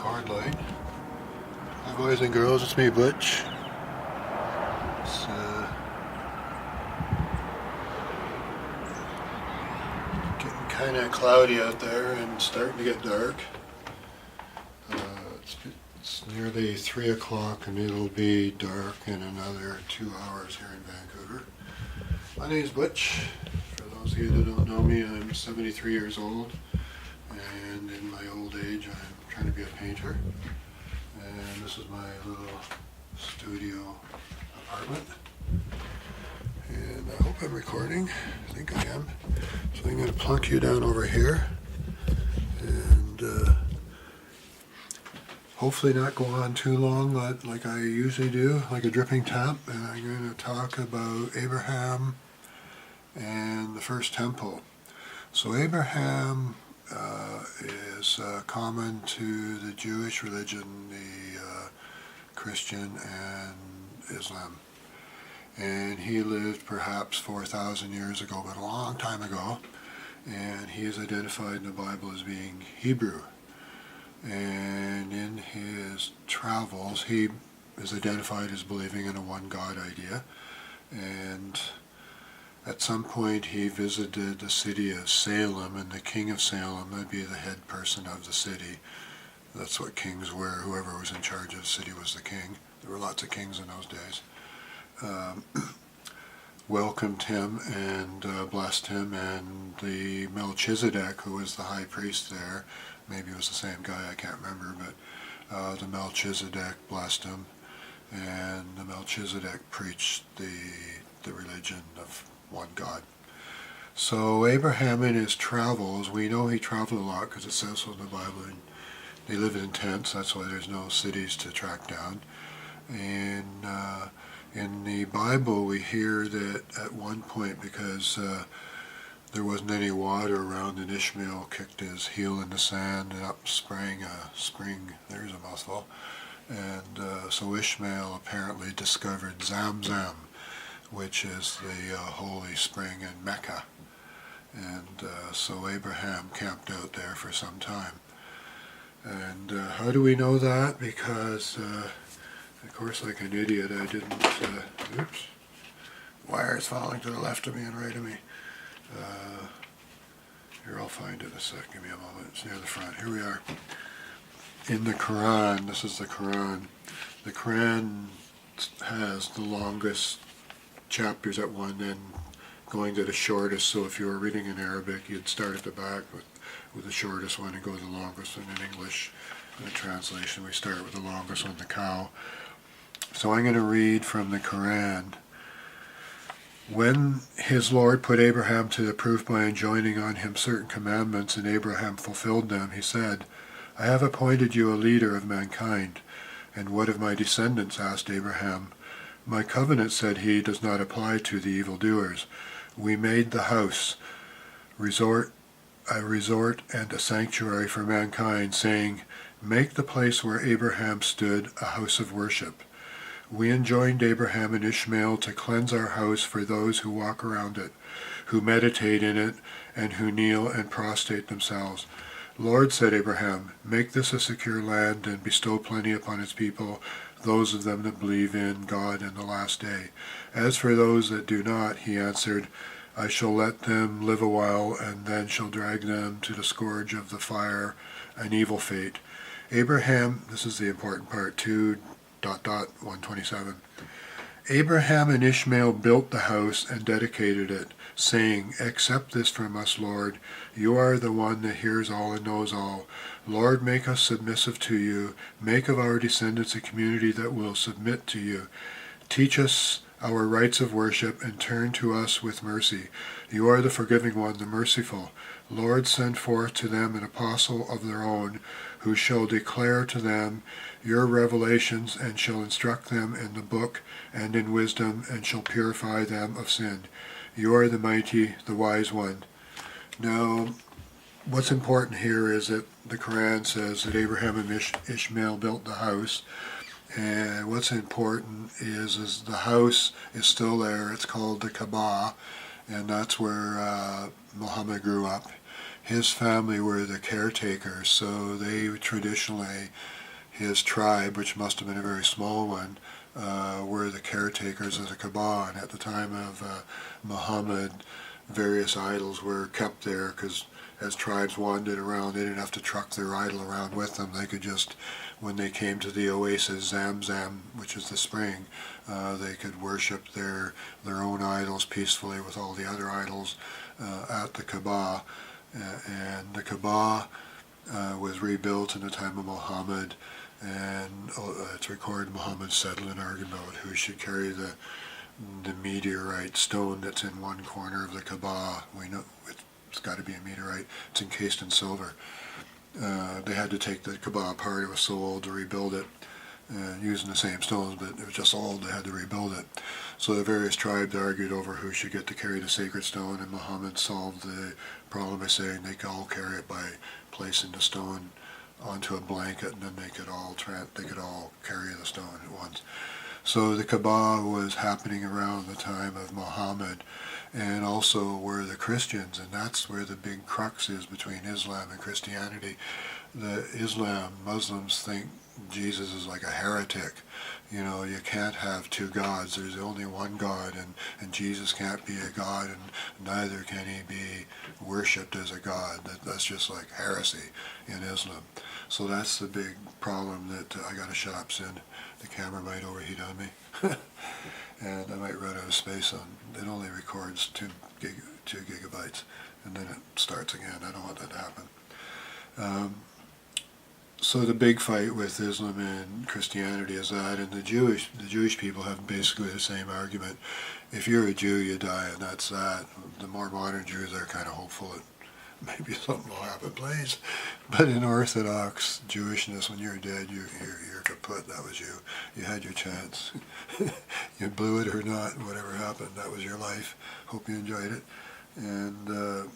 record light. Hi boys and girls, it's me Butch. It's getting kind of cloudy out there and starting to get dark. It's nearly 3 o'clock and it'll be dark in another 2 hours here in Vancouver. My name is Butch. For those of you that don't know me, I'm 73 years old, and in my old age I'm trying to be a painter. And this is my little studio apartment. And I hope I'm recording. I think I am. So I'm going to plunk you down over here and hopefully not go on too long like I usually do, like a dripping tap. And I'm going to talk about Abraham and the first temple. So Abraham is common to the Jewish religion, the Christian, and Islam. And he lived perhaps 4,000 years ago, but a long time ago. And he is identified in the Bible as being Hebrew. And in his travels, he is identified as believing in a one God idea. And at some point he visited the city of Salem, and the king of Salem would be the head person of the city. That's what kings were. Whoever was in charge of the city was the king. There were lots of kings in those days. Welcomed him and blessed him, and the Melchizedek, who was the high priest there, maybe it was the same guy, I can't remember, but the Melchizedek blessed him, and the Melchizedek preached the religion of one God. So Abraham in his travels, we know he traveled a lot because it says so in the Bible, and they lived in tents, that's why there's no cities to track down. And in the Bible we hear that at one point, because there wasn't any water around, and Ishmael kicked his heel in the sand and up sprang a spring, there's a mouthful, and so Ishmael apparently discovered Zamzam, which is the holy spring in Mecca. And so Abraham camped out there for some time. And how do we know that? Because, of course, like an idiot, I didn't, oops, wires falling to the left of me and right of me. Here, I'll find it in a sec, give me a moment, it's near the front. Here we are. In the Quran, this is the Quran. The Quran has the longest chapters at one end going to the shortest, so if you were reading in Arabic you'd start at the back with the shortest one and go to the longest one. In English, in the translation, we start with the longest one, the cow. So I'm going to read from the Quran. When his Lord put Abraham to the proof by enjoining on him certain commandments, and Abraham fulfilled them, he said, I have appointed you a leader of mankind. And what of my descendants? Asked Abraham. My covenant, said he, does not apply to the evildoers. We made the house a resort and a sanctuary for mankind, saying, make the place where Abraham stood a house of worship. We enjoined Abraham and Ishmael to cleanse our house for those who walk around it, who meditate in it, and who kneel and prostrate themselves. Lord, said Abraham, make this a secure land and bestow plenty upon its people, those of them that believe in God and the last day. As for those that do not, he answered, I shall let them live a while, and then shall drag them to the scourge of the fire, an evil fate. Abraham, this is the important part, 2:127. Abraham and Ishmael built the house and dedicated it, saying, accept this from us, Lord. You are the one that hears all and knows all. Lord, make us submissive to you. Make of our descendants a community that will submit to you. Teach us our rites of worship, and turn to us with mercy. You are the forgiving one, the merciful. Lord, send forth to them an apostle of their own, who shall declare to them your revelations, and shall instruct them in the book and in wisdom, and shall purify them of sin. You are the mighty, the wise one. Now, what's important here is that the Quran says that Abraham and Ishmael built the house. And what's important is the house is still there. It's called the Kaba, and that's where Muhammad grew up. his family were the caretakers, so they traditionally, his tribe, which must have been a very small one, were the caretakers of the Kaba. And at the time of Muhammad, various idols were kept there because as tribes wandered around, they didn't have to truck their idol around with them. They could just, when they came to the oasis Zamzam, which is the spring, they could worship their own idols peacefully with all the other idols at the Kaba. And the Kaba was rebuilt in the time of Muhammad, and it's recorded Muhammad settled an argument about who should carry the meteorite stone that's in one corner of the Kaba. We know it's got to be a meteorite. It's encased in silver. They had to take the Kaba apart. It was so old to rebuild it using the same stones, but it was just old. They had to rebuild it. So the various tribes argued over who should get to carry the sacred stone, and Muhammad solved the problem by saying they could all carry it by placing the stone onto a blanket, and then they could all carry the stone at once. So the Kaba was happening around the time of Muhammad, and also were the Christians, and that's where the big crux is between Islam and Christianity. The Muslims think Jesus is like a heretic. You know, you can't have two gods. There's only one God, and Jesus can't be a god, and neither can he be worshipped as a god. That's just like heresy in Islam. So that's the big problem that I got to shut up soon. The camera might overheat on me, and I might run out of space on. It only records 2 gigabytes, and then it starts again. I don't want that to happen. So the big fight with Islam and Christianity is that, and the Jewish people have basically the same argument. If you're a Jew, you die, and that's that. The more modern Jews are kind of hopeful that maybe something will happen, please. But in Orthodox Jewishness, when you're dead, you're kaput. That was you. You had your chance. You blew it or not, whatever happened, that was your life. Hope you enjoyed it. And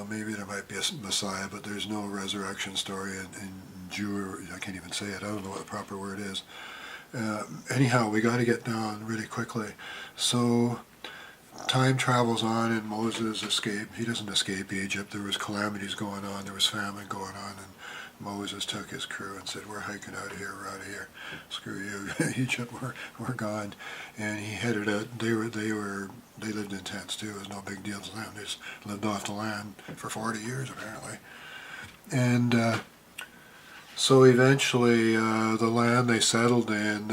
maybe there might be a Messiah, but there's no resurrection story in Jew. I can't even say it. I don't know what the proper word is. Anyhow, we got to get down really quickly. So time travels on, and Moses escaped. He doesn't escape Egypt. There was calamities going on. There was famine going on, and Moses took his crew and said, "We're hiking out of here. We're out of here. Screw you, Egypt. We're gone." And he headed out. They lived in tents too. It was no big deal to them. They just lived off the land for 40 years apparently. And so eventually, the land they settled in,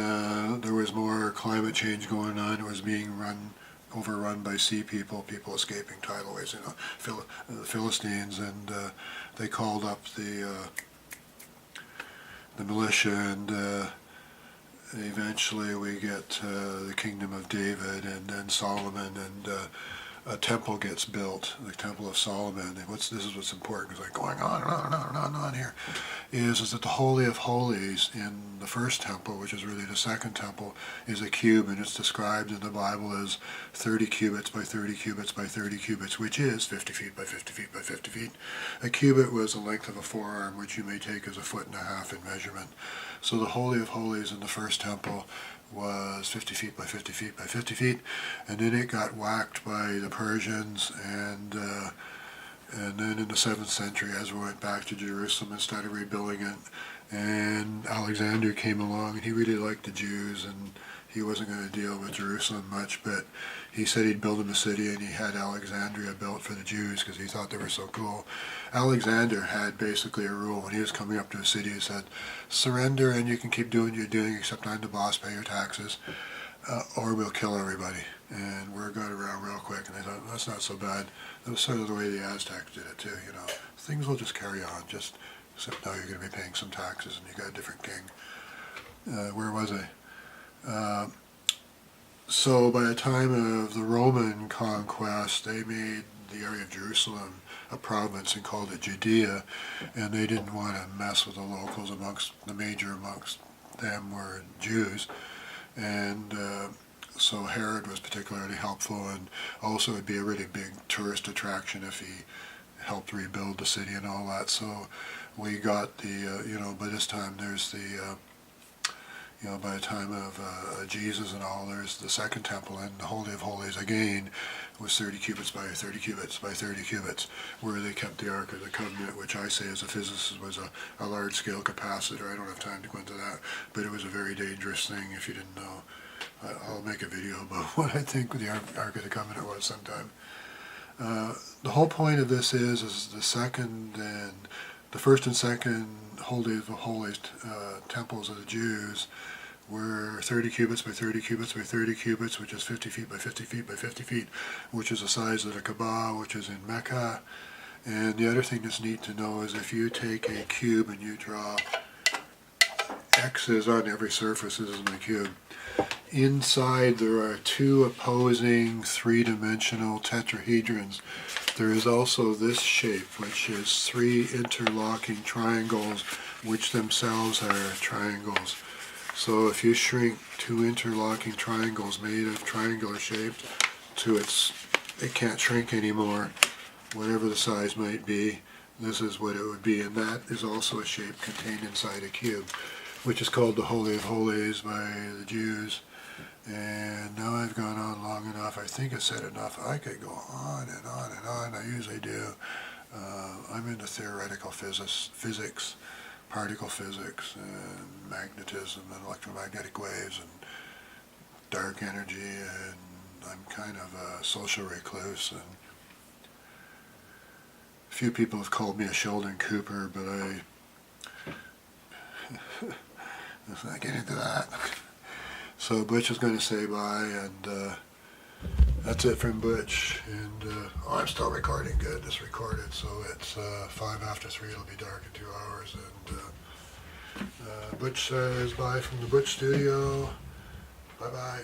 there was more climate change going on. It was being overrun by sea people escaping tidal waves, the Philistines, and they called up the militia, and eventually we get the kingdom of David, and then Solomon, and a temple gets built, the Temple of Solomon. And this is what's important, because like going on and on and on and on and on here, is that the Holy of Holies in the first temple, which is really the second temple, is a cube, and it's described in the Bible as 30 cubits by 30 cubits by 30 cubits, which is 50 feet by 50 feet by 50 feet. A cubit was the length of a forearm, which you may take as 1.5 feet in measurement. So the Holy of Holies in the first temple was 50 feet by 50 feet by 50 feet, and then it got whacked by the Persians, and then in the 7th century, as we went back to Jerusalem and started rebuilding it, and Alexander came along, and he really liked the Jews, and he wasn't going to deal with Jerusalem much, but he said he'd build him a city, and he had Alexandria built for the Jews because he thought they were so cool. Alexander had basically a rule when he was coming up to a city. He said, "Surrender, and you can keep doing what you're doing, except I'm the boss, pay your taxes, or we'll kill everybody." And word got around real quick, and they thought, that's not so bad. That was sort of the way the Aztecs did it too, Things will just carry on, except now you're going to be paying some taxes, and you got a different king. Where was I? So by the time of the Roman conquest, they made the area of Jerusalem a province and called it Judea, and they didn't want to mess with the locals. Amongst them were Jews, and so Herod was particularly helpful, and also it'd be a really big tourist attraction if he helped rebuild the city and all that. So we got the, by this time there's the You know, by the time of Jesus and all, there's the second temple, and the Holy of Holies again was 30 cubits by 30 cubits by 30 cubits, where they kept the Ark of the Covenant, which I say as a physicist was a large-scale capacitor. I don't have time to go into that, but it was a very dangerous thing if you didn't know. I'll make a video about what I think the Ark of the Covenant was sometime. The whole point of this is the second and the first and second Holy of the Holies temples of the Jews were 30 cubits by 30 cubits by 30 cubits, which is 50 feet by 50 feet by 50 feet, which is the size of the Kaba, which is in Mecca. And the other thing that's neat to know is if you take a cube and you draw X's on every surface, this is my cube, inside there are two opposing three-dimensional tetrahedrons. There is also this shape, which is three interlocking triangles, which themselves are triangles. So if you shrink two interlocking triangles made of triangular shaped to it can't shrink anymore, whatever the size might be, this is what it would be, and that is also a shape contained inside a cube, which is called the Holy of Holies by the Jews. And now I've gone on long enough. I think I said enough. I could go on and on and on. I usually do. I'm into theoretical physics, particle physics, and magnetism, and electromagnetic waves, and dark energy, and I'm kind of a social recluse. And a few people have called me a Sheldon Cooper, but let's not get into that. So Butch is going to say bye, and that's it from Butch. And I'm still recording good. It's recorded, so it's 5 after 3. It'll be dark in 2 hours. And Butch says bye from the Butch studio. Bye-bye.